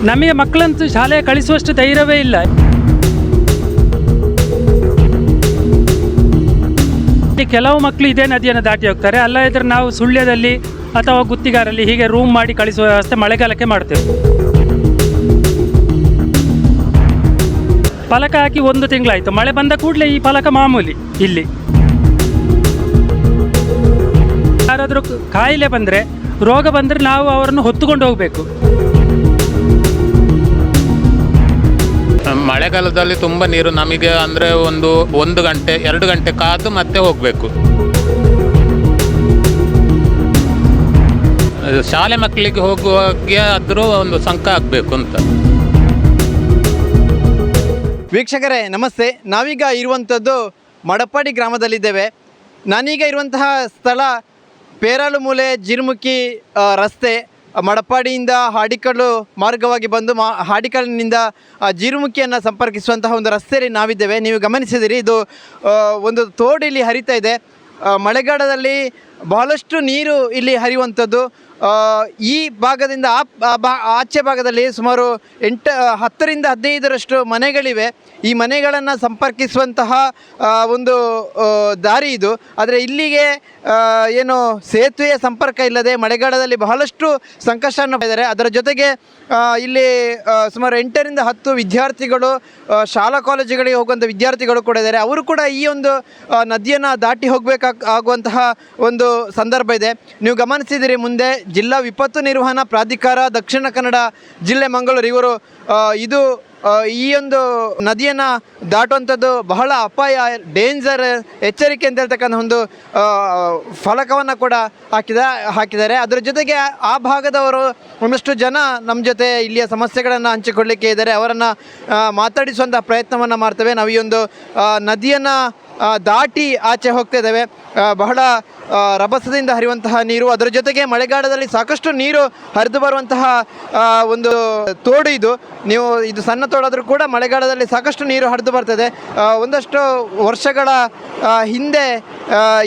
ನಮಗೆ ಮಕ್ಕಳಂತೂ ಶಾಲೆಗೆ ಕಳಿಸುವಷ್ಟು ಧೈರ್ಯವೇ ಇಲ್ಲ. ಕೆಲವು ಮಕ್ಕಳು ಇದೇ ನದಿಯನ್ನು ದಾಟಿ ಹೋಗ್ತಾರೆ, ಅಲ್ಲ ಇದ್ರೆ ನಾವು ಸುಳ್ಯದಲ್ಲಿ ಅಥವಾ ಗುತ್ತಿಗಾರಲ್ಲಿ ಹೀಗೆ ರೂಮ್ ಮಾಡಿ ಕಳಿಸುವ ವ್ಯವಸ್ಥೆ ಮಳೆಗಾಲಕ್ಕೆ ಮಾಡ್ತೇವೆ. ಫಲಕ ಹಾಕಿ 1 ತಿಂಗಳಾಯಿತು, ಮಳೆ ಬಂದ ಕೂಡಲೇ ಈ ಫಲಕ ಮಾಮೂಲಿ. ಇಲ್ಲಿ ಯಾರಾದರೂ ಕಾಯಿಲೆ ಬಂದರೆ, ರೋಗ ಬಂದರೆ ನಾವು ಅವರನ್ನು ಹೊತ್ತುಕೊಂಡು ಹೋಗಬೇಕು. ಮಳೆಗಾಲದಲ್ಲಿ ತುಂಬ ನೀರು ನಮಗೆ ಅಂದರೆ ಒಂದು ಗಂಟೆ 2 ಗಂಟೆ ಕಾದು ಮತ್ತೆ ಹೋಗಬೇಕು. ಶಾಲೆ ಮಕ್ಕಳಿಗೆ ಹೋಗುವಾಗೆ ಆದರೂ ಒಂದು ಸಂಕ ಆಗಬೇಕು ಅಂತ. ವೀಕ್ಷಕರೇ ನಮಸ್ತೆ, ನಾವೀಗ ಇರುವಂಥದ್ದು ಮಡಪ್ಪಾಡಿ ಗ್ರಾಮದಲ್ಲಿದ್ದೇವೆ. ನಾನೀಗ ಇರುವಂತಹ ಸ್ಥಳ ಪೇರಾಲುಮೂಲೆ ಜಿರ್ಮುಖಿ ರಸ್ತೆ. ಮಡಪ್ಪಾಡಿಯಿಂದ ಹಾಡಿಕಲ್ಲು ಮಾರ್ಗವಾಗಿ ಬಂದು ಹಾಡಿಕಲ್ಲಿನಿಂದ ಜಿರ್ಮುಖಿಯನ್ನು ಸಂಪರ್ಕಿಸುವಂತಹ ಒಂದು ರಸ್ತೆಯಲ್ಲಿ ನಾವಿದ್ದೇವೆ. ನೀವು ಗಮನಿಸಿದಿರಿ, ಇದು ಒಂದು ತೋಡು ಇಲ್ಲಿ ಹರಿತಾ ಇದೆ. ಮಳೆಗಾಲದಲ್ಲಿ ಬಹಳಷ್ಟು ನೀರು ಇಲ್ಲಿ ಹರಿಯುವಂಥದ್ದು. ಈ ಭಾಗದಿಂದ ಆಚೆ ಭಾಗದಲ್ಲಿ ಸುಮಾರು 10ರಿಂದ 15ರಷ್ಟು ಮನೆಗಳಿವೆ. ಈ ಮನೆಗಳನ್ನು ಸಂಪರ್ಕಿಸುವಂತಹ ಒಂದು ದಾರಿ ಇದು. ಆದರೆ ಇಲ್ಲಿಗೆ ಏನು ಸೇತುವೆಯ ಸಂಪರ್ಕ ಇಲ್ಲದೆ ಮಳೆಗಾಲದಲ್ಲಿ ಬಹಳಷ್ಟು ಸಂಕಷ್ಟವನ್ನು ಪಡೆದಿದ್ದಾರೆ. ಅದರ ಜೊತೆಗೆ ಇಲ್ಲಿ ಸುಮಾರು 8ರಿಂದ 10 ವಿದ್ಯಾರ್ಥಿಗಳು ಶಾಲಾ ಕಾಲೇಜುಗಳಿಗೆ ಹೋಗುವಂಥ ವಿದ್ಯಾರ್ಥಿಗಳು ಕೂಡ ಇದ್ದಾರೆ. ಅವರು ಕೂಡ ಈ ಒಂದು ನದಿಯನ್ನು ದಾಟಿ ಹೋಗಬೇಕಾಗುವಂತಹ ಒಂದು ಸಂದರ್ಭ ಇದೆ. ನೀವು ಗಮನಿಸಿದಿರಿ, ಮುಂದೆ ಜಿಲ್ಲಾ ವಿಪತ್ತು ನಿರ್ವಹಣಾ ಪ್ರಾಧಿಕಾರ ದಕ್ಷಿಣ ಕನ್ನಡ ಜಿಲ್ಲೆ ಮಂಗಳೂರು ಇವರು ಇದು ಈ ಒಂದು ನದಿಯನ್ನು ದಾಟುವಂಥದ್ದು ಬಹಳ ಅಪಾಯ, ಡೇಂಜರ್, ಎಚ್ಚರಿಕೆ ಅಂತ ಹೇಳ್ತಕ್ಕಂಥ ಒಂದು ಫಲಕವನ್ನು ಕೂಡ ಹಾಕಿದ್ದಾರೆ. ಅದರ ಜೊತೆಗೆ ಆ ಭಾಗದವರು ಒಂದಷ್ಟು ಜನ ನಮ್ಮ ಜೊತೆ ಇಲ್ಲಿಯ ಸಮಸ್ಯೆಗಳನ್ನು ಹಂಚಿಕೊಳ್ಳಲಿಕ್ಕೆ ಇದ್ದಾರೆ. ಅವರನ್ನು ಮಾತಾಡಿಸುವಂಥ ಪ್ರಯತ್ನವನ್ನು ಮಾಡ್ತೇವೆ. ನಾವು ಈ ಒಂದು ನದಿಯನ್ನು ದಾಟಿ ಆಚೆ ಹೋಗ್ತಾ ಇದ್ದೇವೆ. ಬಹಳ ರಭಸದಿಂದ ಹರಿಯುವಂತಹ ನೀರು, ಅದರ ಜೊತೆಗೆ ಮಳೆಗಾಲದಲ್ಲಿ ಸಾಕಷ್ಟು ನೀರು ಹರಿದು ಬರುವಂತಹ ಒಂದು ತೋಡು ಇದು. ನೀವು ಇದು ಸಣ್ಣ ತೋಡಾದರೂ ಕೂಡ ಮಳೆಗಾಲದಲ್ಲಿ ಸಾಕಷ್ಟು ನೀರು ಹರಿದು ಬರ್ತದೆ. ಒಂದಷ್ಟು ವರ್ಷಗಳ ಹಿಂದೆ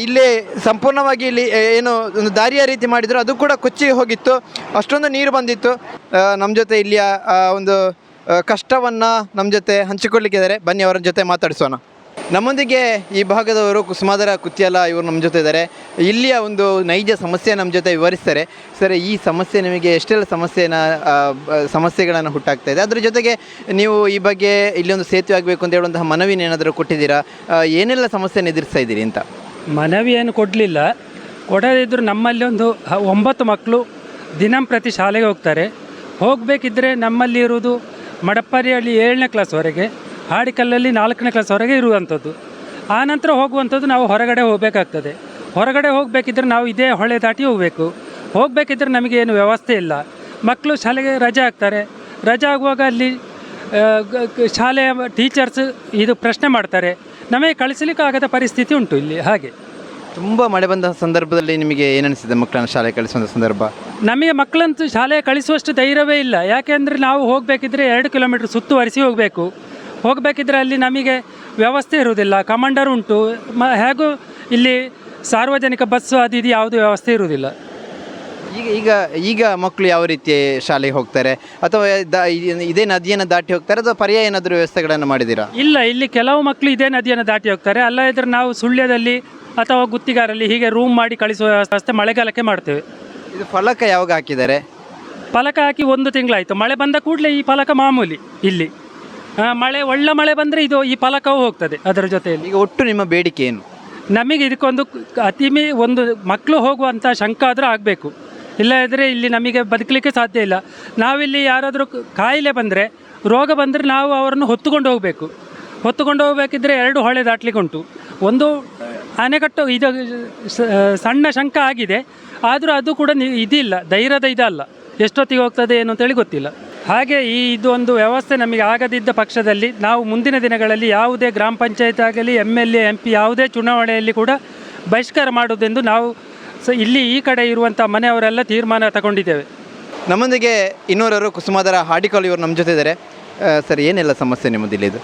ಇಲ್ಲಿ ಸಂಪೂರ್ಣವಾಗಿ ಇಲ್ಲಿ ಏನು ಒಂದು ದಾರಿಯ ರೀತಿ ಮಾಡಿದ್ರು, ಅದು ಕೂಡ ಕೊಚ್ಚಿ ಹೋಗಿತ್ತು. ಅಷ್ಟೊಂದು ನೀರು ಬಂದಿತ್ತು. ನಮ್ಮ ಜೊತೆ ಇಲ್ಲಿಯ ಒಂದು ಕಷ್ಟವನ್ನು ನಮ್ಮ ಜೊತೆ ಹಂಚಿಕೊಳ್ಳಿಕ್ಕಿದ್ದಾರೆ. ಬನ್ನಿ ಅವರ ಜೊತೆ ಮಾತಾಡಿಸೋಣ. ನಮ್ಮೊಂದಿಗೆ ಈ ಭಾಗದವರು ಕುಸುಮಾಧರ ಕುತ್ಯಾಲ ಇವರು ನಮ್ಮ ಜೊತೆ ಇದ್ದಾರೆ. ಇಲ್ಲಿಯ ಒಂದು ನೈಜ ಸಮಸ್ಯೆ ನಮ್ಮ ಜೊತೆ ವಿವರಿಸ್ತಾರೆ. ಸರ್, ಈ ಸಮಸ್ಯೆ ನಿಮಗೆ ಎಷ್ಟೆಲ್ಲ ಸಮಸ್ಯೆಗಳನ್ನು ಹುಟ್ಟಾಗ್ತಾ ಇದೆ? ಅದರ ಜೊತೆಗೆ ನೀವು ಈ ಬಗ್ಗೆ ಇಲ್ಲಿ ಒಂದು ಸೇತುವೆ ಆಗಬೇಕು ಅಂತ ಹೇಳುವಂತಹ ಮನವಿನ ಏನಾದರೂ ಕೊಟ್ಟಿದ್ದೀರಾ? ಏನೆಲ್ಲ ಸಮಸ್ಯೆಯನ್ನು ಎದುರಿಸ್ತಾ ಇದ್ದೀರಿ ಅಂತ? ಮನವಿ ಏನು ಕೊಡಲಿಲ್ಲ. ಕೊಡದಿದ್ದರೂ ನಮ್ಮಲ್ಲಿ ಒಂದು 9 ಮಕ್ಕಳು ದಿನಂಪ್ರತಿ ಶಾಲೆಗೆ ಹೋಗ್ತಾರೆ. ಹೋಗಬೇಕಿದ್ರೆ ನಮ್ಮಲ್ಲಿ ಇರುವುದು ಮಡಪ್ಪಾಡಿಯಲ್ಲಿ 7ನೇ ಕ್ಲಾಸ್ವರೆಗೆ, ಹಾಡಿಕಲ್ಲಲ್ಲಿ 4ನೇ ಕ್ಲಾಸ್ವರೆಗೆ ಇರುವಂಥದ್ದು. ಆನಂತರ ಹೋಗುವಂಥದ್ದು ನಾವು ಹೊರಗಡೆ ಹೋಗಬೇಕಾಗ್ತದೆ. ಹೊರಗಡೆ ಹೋಗಬೇಕಿದ್ರೆ ನಾವು ಇದೇ ಹೊಳೆ ದಾಟಿ ಹೋಗಬೇಕಿದ್ರೆ ನಮಗೆ ಏನು ವ್ಯವಸ್ಥೆ ಇಲ್ಲ. ಮಕ್ಕಳು ಶಾಲೆಗೆ ರಜೆ ಆಗ್ತಾರೆ. ರಜೆ ಆಗುವಾಗ ಅಲ್ಲಿ ಶಾಲೆಯ ಟೀಚರ್ಸ್ ಇದು ಪ್ರಶ್ನೆ ಮಾಡ್ತಾರೆ. ನಮಗೆ ಕಳಿಸಲಿಕ್ಕೆ ಆಗದ ಪರಿಸ್ಥಿತಿ ಉಂಟು ಇಲ್ಲಿ. ಹಾಗೆ ತುಂಬ ಮಳೆ ಬಂದ ಸಂದರ್ಭದಲ್ಲಿ ನಿಮಗೆ ಏನನಿಸಿದೆ ಮಕ್ಕಳನ್ನು ಶಾಲೆಗೆ ಕಳಿಸುವಂಥ ಸಂದರ್ಭ? ನಮಗೆ ಮಕ್ಕಳಂತೂ ಶಾಲೆಗೆ ಕಳಿಸುವಷ್ಟು ಧೈರ್ಯವೇ ಇಲ್ಲ. ಯಾಕೆಂದರೆ ನಾವು ಹೋಗಬೇಕಿದ್ರೆ 2 ಕಿಲೋಮೀಟ್ರ್ ಸುತ್ತುವರಿಸಿ ಹೋಗಬೇಕಿದ್ರೆ ಅಲ್ಲಿ ನಮಗೆ ವ್ಯವಸ್ಥೆ ಇರುವುದಿಲ್ಲ. ಕಮಾಂಡರ್ ಉಂಟು, ಹೇಗೂ ಇಲ್ಲಿ ಸಾರ್ವಜನಿಕ ಬಸ್ಸು ಅದು ಇದು ಯಾವುದೇ ವ್ಯವಸ್ಥೆ ಇರುವುದಿಲ್ಲ. ಈಗ ಮಕ್ಕಳು ಯಾವ ರೀತಿ ಶಾಲೆಗೆ ಹೋಗ್ತಾರೆ? ಅಥವಾ ಇದೇ ನದಿಯನ್ನು ದಾಟಿ ಹೋಗ್ತಾರೆ ಅಥವಾ ಪರ್ಯಾಯ ಏನಾದರೂ ವ್ಯವಸ್ಥೆಗಳನ್ನು ಮಾಡಿದ್ದೀರಾ? ಇಲ್ಲ, ಇಲ್ಲಿ ಕೆಲವು ಮಕ್ಕಳು ಇದೇ ನದಿಯನ್ನು ದಾಟಿ ಹೋಗ್ತಾರೆ. ಅಲ್ಲ ಇದ್ರೆ ನಾವು ಸುಳ್ಯದಲ್ಲಿ ಅಥವಾ ಗುತ್ತಿಗಾರಲ್ಲಿ ಹೀಗೆ ರೂಮ್ ಮಾಡಿ ಕಳಿಸುವ ವ್ಯವಸ್ಥೆ ಮಳೆಗಾಲಕ್ಕೆ ಮಾಡ್ತೇವೆ. ಇದು ಫಲಕ ಯಾವಾಗ ಹಾಕಿದ್ದಾರೆ? ಫಲಕ ಹಾಕಿ 1 ತಿಂಗಳಾಯಿತು. ಮಳೆ ಬಂದ ಕೂಡಲೇ ಈ ಫಲಕ ಮಾಮೂಲಿ. ಇಲ್ಲಿ ಒಳ್ಳೆ ಮಳೆ ಬಂದರೆ ಈ ಫಲಕವು ಹೋಗ್ತದೆ. ಅದರ ಜೊತೆಯಲ್ಲಿ ಈಗ ಒಟ್ಟು ನಿಮ್ಮ ಬೇಡಿಕೆ ಏನು? ನಮಗೆ ಇದಕ್ಕೊಂದು ಒಂದು ಮಕ್ಕಳು ಹೋಗುವಂಥ ಶಂಕ ಆದರೂ ಆಗಬೇಕು. ಇಲ್ಲ ಇದ್ದರೆ ಇಲ್ಲಿ ನಮಗೆ ಬದುಕಲಿಕ್ಕೆ ಸಾಧ್ಯ ಇಲ್ಲ. ನಾವಿಲ್ಲಿ ಯಾರಾದರೂ ಕಾಯಿಲೆ ಬಂದರೆ, ರೋಗ ಬಂದರೆ ನಾವು ಅವರನ್ನು ಹೊತ್ತುಕೊಂಡು ಹೋಗಬೇಕಿದ್ರೆ 2 ಹೊಳೆ ದಾಟ್ಲಿಕ್ಕೆ ಉಂಟು. ಒಂದು ಅಣೆಕಟ್ಟು ಇದು ಸಣ್ಣ ಶಂಕ ಆಗಿದೆ, ಆದರೂ ಅದು ಕೂಡ ಇದಿಲ್ಲ, ಧೈರ್ಯದ ಇದಲ್ಲ. ಎಷ್ಟೊತ್ತಿಗೆ ಹೋಗ್ತದೆ ಏನು ಅಂತೇಳಿ ಗೊತ್ತಿಲ್ಲ. ಹಾಗೆ ಇದು ಒಂದು ವ್ಯವಸ್ಥೆ ನಮಗೆ ಆಗದಿದ್ದ ಪಕ್ಷದಲ್ಲಿ ನಾವು ಮುಂದಿನ ದಿನಗಳಲ್ಲಿ ಯಾವುದೇ ಗ್ರಾಮ ಪಂಚಾಯತ್ ಆಗಲಿ MLA MP ಯಾವುದೇ ಚುನಾವಣೆಯಲ್ಲಿ ಕೂಡ ಬಹಿಷ್ಕಾರ ಮಾಡುವುದೆಂದು ನಾವು ಇಲ್ಲಿ ಈ ಕಡೆ ಇರುವಂಥ ಮನೆಯವರೆಲ್ಲ ತೀರ್ಮಾನ ತಗೊಂಡಿದ್ದೇವೆ. ನಮ್ಮೊಂದಿಗೆ ಇನ್ನೂರವರು ಕುಸುಮಾಧರ ಹಾಡಿಕಲ್ ಇವರು ನಮ್ಮ ಜೊತೆ ಇದ್ದಾರೆ. ಸರ್, ಏನೆಲ್ಲ ಸಮಸ್ಯೆ ನಿಮ್ಮದಿಲ್ಲ? ಇದು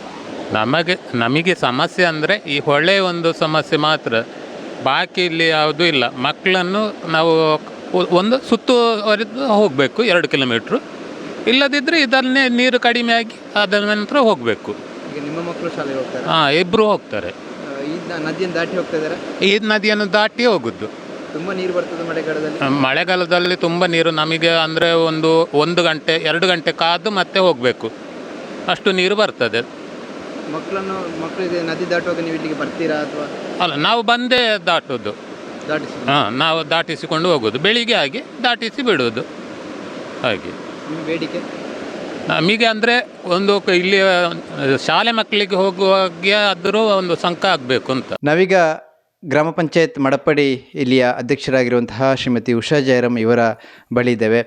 ನಮಗೆ ಸಮಸ್ಯೆ ಅಂದರೆ ಈ ಹೊಳೆ ಒಂದು ಸಮಸ್ಯೆ ಮಾತ್ರ, ಬಾಕಿ ಇಲ್ಲಿ ಯಾವುದೂ ಇಲ್ಲ. ಮಕ್ಕಳನ್ನು ನಾವು ಒಂದು ಸುತ್ತುವರಿದು ಹೋಗಬೇಕು 2 ಕಿಲೋಮೀಟ್ರು. ಇಲ್ಲದಿದ್ದರೆ ಇದನ್ನೇ ನೀರು ಕಡಿಮೆ ಆಗಿ ಅದರ ನಂತರ ಹೋಗಬೇಕು. ಈಗ ನಿಮ್ಮ ಮಕ್ಕಳು ಶಾಲೆಗೆ ಹೋಗ್ತಾರೆ, ಹಾಂ, ಇಬ್ಬರು ಹೋಗ್ತಾರೆ. ಈ ನದಿಯನ್ನು ದಾಟಿ ಹೋಗ್ತಾ ಇದ್ದಾರೆ. ಈ ನದಿಯನ್ನು ದಾಟಿ ಹೋಗುದು. ತುಂಬ ನೀರು ಬರ್ತದೆ ಮಳೆಗಾಲದಲ್ಲಿ. ಮಳೆಗಾಲದಲ್ಲಿ ತುಂಬ ನೀರು ನಮಗೆ ಅಂದರೆ ಒಂದು ಗಂಟೆ 2 ಗಂಟೆ ಕಾದು ಮತ್ತೆ ಹೋಗಬೇಕು, ಅಷ್ಟು ನೀರು ಬರ್ತದೆ. ಮಕ್ಕಳಿಗೆ ನದಿ ದಾಟುವಾಗ ನೀವು ಇಲ್ಲಿಗೆ ಬರ್ತೀರಾ ಅಥವಾ? ಅಲ್ಲ, ನಾವು ಬಂದೇ ದಾಟೋದು. ದಾಟಿಸಿ ನಾವು ದಾಟಿಸಿಕೊಂಡು ಹೋಗೋದು, ಬೆಳಿಗ್ಗೆ ಆಗಿ ದಾಟಿಸಿ ಬಿಡೋದು. ಹಾಗೆ ನಿಮ್ಮ ಬೇಡಿಕೆ? ನಮಗೆ ಅಂದರೆ ಇಲ್ಲಿ ಶಾಲೆ ಮಕ್ಕಳಿಗೆ ಹೋಗುವಾಗೆ ಆದರೂ ಒಂದು ಸಂಕ ಆಗಬೇಕು ಅಂತ. ನಾವೀಗ ಗ್ರಾಮ ಪಂಚಾಯತ್ ಮಡಪಡಿ ಇಲ್ಲಿಯ ಅಧ್ಯಕ್ಷರಾಗಿರುವಂತಹ ಶ್ರೀಮತಿ ಉಷಾ ಜಯರಾಮ್ ಇವರ ಬಳಿ ಇದ್ದೇವೆ.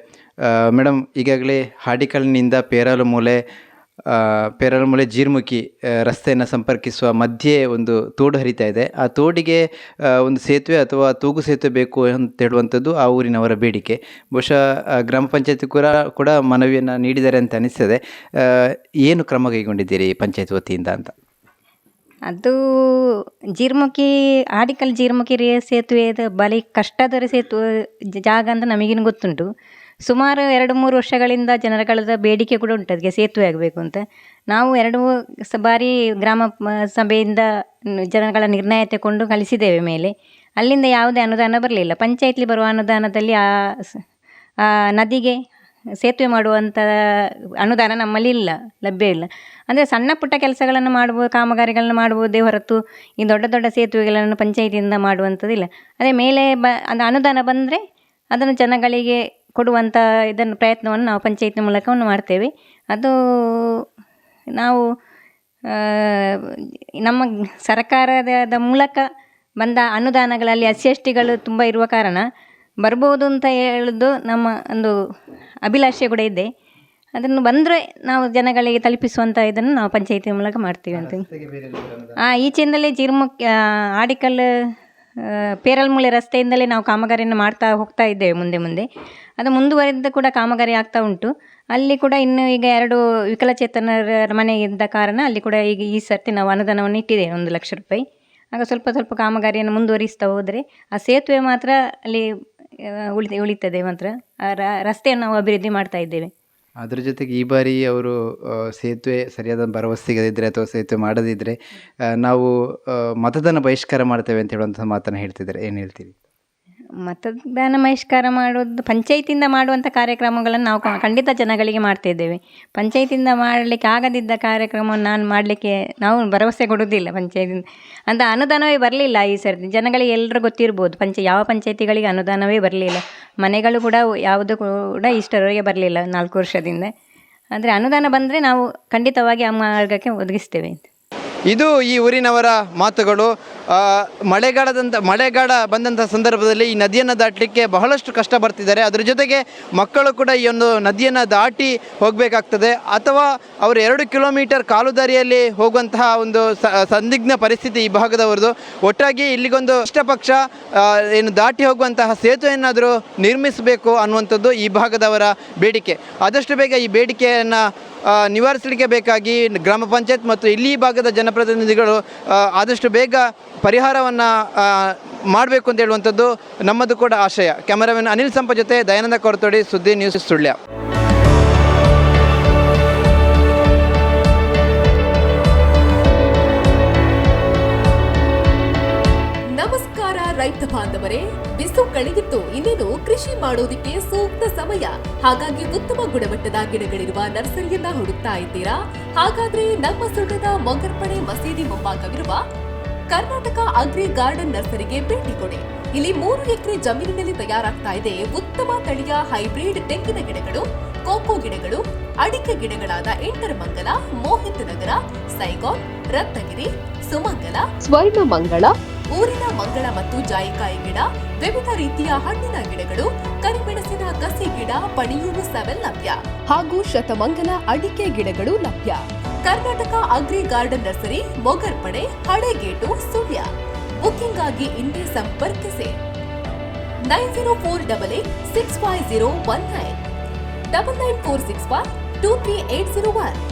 ಮೇಡಮ್, ಈಗಾಗಲೇ ಹಾಡಿಕಲ್ನಿಂದ ಪೇರಾಲಮೂಲೆ ಜೀರ್ಮುಖಿ ರಸ್ತೆಯನ್ನು ಸಂಪರ್ಕಿಸುವ ಮಧ್ಯೆ ಒಂದು ತೋಡು ಹರಿತಾ ಇದೆ. ಆ ತೋಡಿಗೆ ಒಂದು ಸೇತುವೆ ಅಥವಾ ತೂಗು ಸೇತುವೆ ಬೇಕು ಅಂತ ಹೇಳುವಂಥದ್ದು ಆ ಊರಿನವರ ಬೇಡಿಕೆ. ಬಹುಶಃ ಗ್ರಾಮ ಪಂಚಾಯತಿ ಕೂಡ ಮನವಿಯನ್ನು ನೀಡಿದ್ದಾರೆ ಅಂತ ಅನಿಸ್ತದೆ. ಏನು ಕ್ರಮ ಕೈಗೊಂಡಿದ್ದೀರಿ ಪಂಚಾಯತ್ ವತಿಯಿಂದ ಅಂತ? ಅದು ಆಡಿಕಲ್ ಜೀರ್ಮುಖಿ ಸೇತುವೆದ ಬಳಿ ಕಷ್ಟದ ಸೇತುವೆ ಜಾಗ ಅಂತ ನಮಗೇನು ಗೊತ್ತುಂಟು. ಸುಮಾರು 2-3 ವರ್ಷಗಳಿಂದ ಜನರುಗಳದ ಬೇಡಿಕೆ ಕೂಡ ಉಂಟು ಅದಕ್ಕೆ ಸೇತುವೆ ಆಗಬೇಕು ಅಂತ. ನಾವು 2 ಬಾರಿ ಗ್ರಾಮ ಸಭೆಯಿಂದ ಜನಗಳ ನಿರ್ಣಯ ತಗೊಂಡು ಕಳಿಸಿದ್ದೇವೆ ಮೇಲೆ. ಅಲ್ಲಿಂದ ಯಾವುದೇ ಅನುದಾನ ಬರಲಿಲ್ಲ. ಪಂಚಾಯತ್ಲಿ ಬರುವ ಅನುದಾನದಲ್ಲಿ ಆ ನದಿಗೆ ಸೇತುವೆ ಮಾಡುವಂಥ ಅನುದಾನ ನಮ್ಮಲ್ಲಿ ಇಲ್ಲ, ಲಭ್ಯ ಇಲ್ಲ. ಅಂದರೆ ಸಣ್ಣ ಪುಟ್ಟ ಕೆಲಸಗಳನ್ನು ಕಾಮಗಾರಿಗಳನ್ನು ಮಾಡ್ಬೋದೇ ಹೊರತು ಈ ದೊಡ್ಡ ದೊಡ್ಡ ಸೇತುವೆಗಳನ್ನು ಪಂಚಾಯತಿಯಿಂದ ಮಾಡುವಂಥದ್ದಿಲ್ಲ. ಅದೇ ಮೇಲೆ ಅದು ಅನುದಾನ ಬಂದರೆ ಅದನ್ನು ಜನಗಳಿಗೆ ಕೊಡುವಂಥ ಪ್ರಯತ್ನವನ್ನು ನಾವು ಪಂಚಾಯತಿ ಮೂಲಕವನ್ನು ಮಾಡ್ತೇವೆ. ಅದು ನಾವು ನಮ್ಮ ಸರ್ಕಾರದ ಮೂಲಕ ಬಂದ ಅನುದಾನಗಳಲ್ಲಿ SC STಗಳು ತುಂಬ ಇರುವ ಕಾರಣ ಬರ್ಬೋದು ಅಂತ ಹೇಳೋದು ನಮ್ಮ ಒಂದು ಅಭಿಲಾಷೆ ಕೂಡ ಇದೆ. ಅದನ್ನು ಬಂದರೆ ನಾವು ಜನಗಳಿಗೆ ತಲುಪಿಸುವಂಥ ಇದನ್ನು ನಾವು ಪಂಚಾಯತಿ ಮೂಲಕ ಮಾಡ್ತೀವಿ ಅಂತ. ಈಚೆಯಿಂದಲೇ ಆಡಿಕಲ್ ಪೇರಾಲಮೂಲೆ ರಸ್ತೆಯಿಂದಲೇ ನಾವು ಕಾಮಗಾರಿಯನ್ನು ಮಾಡ್ತಾ ಹೋಗ್ತಾ ಇದ್ದೇವೆ ಮುಂದೆ. ಅದು ಮುಂದುವರೆದ ಕೂಡ ಕಾಮಗಾರಿ ಆಗ್ತಾ ಉಂಟು. ಅಲ್ಲಿ ಕೂಡ ಇನ್ನು ಈಗ 2 ವಿಕಲಚೇತನರ ಮನೆ ಇದ್ದ ಕಾರಣ ಅಲ್ಲಿ ಕೂಡ ಈಗ ಈ ಸರ್ತಿ ನಾವು ಅನುದಾನವನ್ನು ಇಟ್ಟಿದ್ದೇವೆ 1 ಲಕ್ಷ ರೂಪಾಯಿ. ಆಗ ಸ್ವಲ್ಪ ಕಾಮಗಾರಿಯನ್ನು ಮುಂದುವರಿಸ್ತಾ ಹೋದರೆ ಆ ಸೇತುವೆ ಮಾತ್ರ ಅಲ್ಲಿ ಉಳಿತದೆ ಮಾತ್ರ. ರಸ್ತೆಯನ್ನು ನಾವು ಅಭಿವೃದ್ಧಿ ಮಾಡ್ತಾ ಇದ್ದೇವೆ. ಅದರ ಜೊತೆಗೆ ಈ ಬಾರಿ ಅವರು ಸೇತುವೆ ಸರಿಯಾದ ಭರವಸೆ ಸಿಗದಿದ್ದರೆ ಅಥವಾ ಸೇತುವೆ ಮಾಡದಿದ್ದರೆ ನಾವು ಮತದಾನ ಬಹಿಷ್ಕಾರ ಮಾಡ್ತೇವೆ ಅಂತ ಹೇಳುವಂಥ ಮಾತನ್ನು ಹೇಳ್ತಿದ್ದಾರೆ. ಏನು ಹೇಳ್ತೀರಿ? ಮತದಾನ ಬಹಿಷ್ಕಾರ ಮಾಡೋದು ಪಂಚಾಯತಿಯಿಂದ ಮಾಡುವಂಥ ಕಾರ್ಯಕ್ರಮಗಳನ್ನು ನಾವು ಖಂಡಿತ ಜನಗಳಿಗೆ ಮಾಡ್ತಾಯಿದ್ದೇವೆ. ಪಂಚಾಯತಿಯಿಂದ ಮಾಡಲಿಕ್ಕೆ ಆಗದಿದ್ದ ಕಾರ್ಯಕ್ರಮವನ್ನು ಮಾಡಲಿಕ್ಕೆ ನಾವು ಭರವಸೆ ಕೊಡೋದಿಲ್ಲ. ಪಂಚಾಯತಿಂದ ಅಂತ ಅನುದಾನವೇ ಬರಲಿಲ್ಲ ಈ ಸರ್ತಿ. ಜನಗಳಿಗೆ ಎಲ್ಲರೂ ಗೊತ್ತಿರ್ಬೋದು ಯಾವ ಪಂಚಾಯತಿಗಳಿಗೆ ಅನುದಾನವೇ ಬರಲಿಲ್ಲ. ಮನೆಗಳು ಕೂಡ ಯಾವುದು ಕೂಡ ಇಷ್ಟರವರೆಗೆ ಬರಲಿಲ್ಲ 4 ವರ್ಷದಿಂದ. ಆದರೆ ಅನುದಾನ ಬಂದರೆ ನಾವು ಖಂಡಿತವಾಗಿ ಆ ಮಾರ್ಗಕ್ಕೆ ಒದಗಿಸ್ತೇವೆ. ಇದು ಈ ಊರಿನವರ ಮಾತುಗಳು. ಮಳೆಗಾಲ ಬಂದಂಥ ಸಂದರ್ಭದಲ್ಲಿ ಈ ನದಿಯನ್ನು ದಾಟಲಿಕ್ಕೆ ಬಹಳಷ್ಟು ಕಷ್ಟ ಬರ್ತಿದ್ದಾರೆ. ಅದರ ಜೊತೆಗೆ ಮಕ್ಕಳು ಕೂಡ ಈ ಒಂದು ನದಿಯನ್ನು ದಾಟಿ ಹೋಗಬೇಕಾಗ್ತದೆ, ಅಥವಾ ಅವರು 2 ಕಿಲೋಮೀಟರ್ ಕಾಲು ದಾರಿಯಲ್ಲಿ ಹೋಗುವಂತಹ ಒಂದು ಸಂದಿಗ್ಧ ಪರಿಸ್ಥಿತಿ ಈ ಭಾಗದವರದು. ಒಟ್ಟಾಗಿ ಇಲ್ಲಿಗೊಂದು ಇಷ್ಟಪಕ್ಷ ಏನು ದಾಟಿ ಹೋಗುವಂತಹ ಸೇತುವೆಯನ್ನಾದರೂ ನಿರ್ಮಿಸಬೇಕು ಅನ್ನುವಂಥದ್ದು ಈ ಭಾಗದವರ ಬೇಡಿಕೆ. ಆದಷ್ಟು ಬೇಗ ಈ ಬೇಡಿಕೆಯನ್ನು ನಿವಾರಿಸಲಿಕ್ಕೆ ಬೇಕಾಗಿ ಗ್ರಾಮ ಪಂಚಾಯತ್ ಮತ್ತು ಇಲ್ಲಿ ಭಾಗದ ಜನಪ್ರತಿನಿಧಿಗಳು ಆದಷ್ಟು ಬೇಗ ಪರಿಹಾರವನ್ನು ಮಾಡಬೇಕು ಅಂತ ಹೇಳುವಂಥದ್ದು ನಮ್ಮದು ಕೂಡ ಆಶಯ. ಕ್ಯಾಮರಾಮನ್ ಅನಿಲ್ ಸಂಪ ಜೊತೆ ದಯಾನಂದ ಕೊರತೋಡಿ, ಸುದ್ದಿ ನ್ಯೂಸ್, ಸುಳ್ಯ. ನಮಸ್ಕಾರ ರೈತ ಬಾಂಧವರೇ, ಬಿಸಿಲು ಕಳೆಗಿತ್ತು, ಇನ್ನೇನು ಕೃಷಿ ಮಾಡೋದಿಕ್ಕೆ ಸೂಕ್ತ ಸಮಯ. ಹಾಗಾಗಿ ಉತ್ತಮ ಗುಣಮಟ್ಟದ ಗಿಡಗಳಿರುವ ನರ್ಸರಿಯನ್ನ ಹುಡುಕ್ತಾ ಇದ್ದೀರಾ? ಹಾಗಾದ್ರೆ ನಮ್ಮ ಸುಳ್ಳದ ಮೊಗರ್ಪಣೆ ಮಸೀದಿ ಮುಂಭಾಗವಿರುವ ಕರ್ನಾಟಕ ಅಗ್ರಿ ಗಾರ್ಡನ್ ನರ್ಸರಿಗೆ ಭೇಟಿ ಕೊಡಿ. ಇಲ್ಲಿ 3 ಎಕರೆ ಜಮೀನಿನಲ್ಲಿ ತಯಾರಾಗ್ತಾ ಇದೆ ಉತ್ತಮ ತಳಿಯ ಹೈಬ್ರಿಡ್ ತೆಂಗಿನ ಗಿಡಗಳು, ಕೋಕೋ ಗಿಡಗಳು, ಅಡಿಕೆ ಗಿಡಗಳಾದ ಎಂಟರಮಂಗಲ, ಮೋಹಿತ್ ನಗರ, ಸೈಗಾನ್, ರತ್ನಗಿರಿ, ಸುಮಂಗಲ, ಸ್ವರ್ಣಮಂಗಳ, ಊರಿನ ಮಂಗಳ ಮತ್ತು ಜಾಯಿಕಾಯಿ ಗಿಡ, ವಿವಿಧ ರೀತಿಯ ಹಣ್ಣಿನ ಗಿಡಗಳು, ಕರಿಮೆಣಸಿನ ಕಸಿ ಗಿಡ, ಪಣಿಯೂರು 7 ಲಭ್ಯ ಹಾಗೂ ಶತಮಂಗಲ ಅಡಿಕೆ ಗಿಡಗಳು ಲಭ್ಯ. Karnataka agri garden nursery, Mogarpane, Halegate, Sullia. Booking ಆಗಿ ಇಂದೇ ಸಂಪರ್ಕಿಸಿ 9048865019 994612380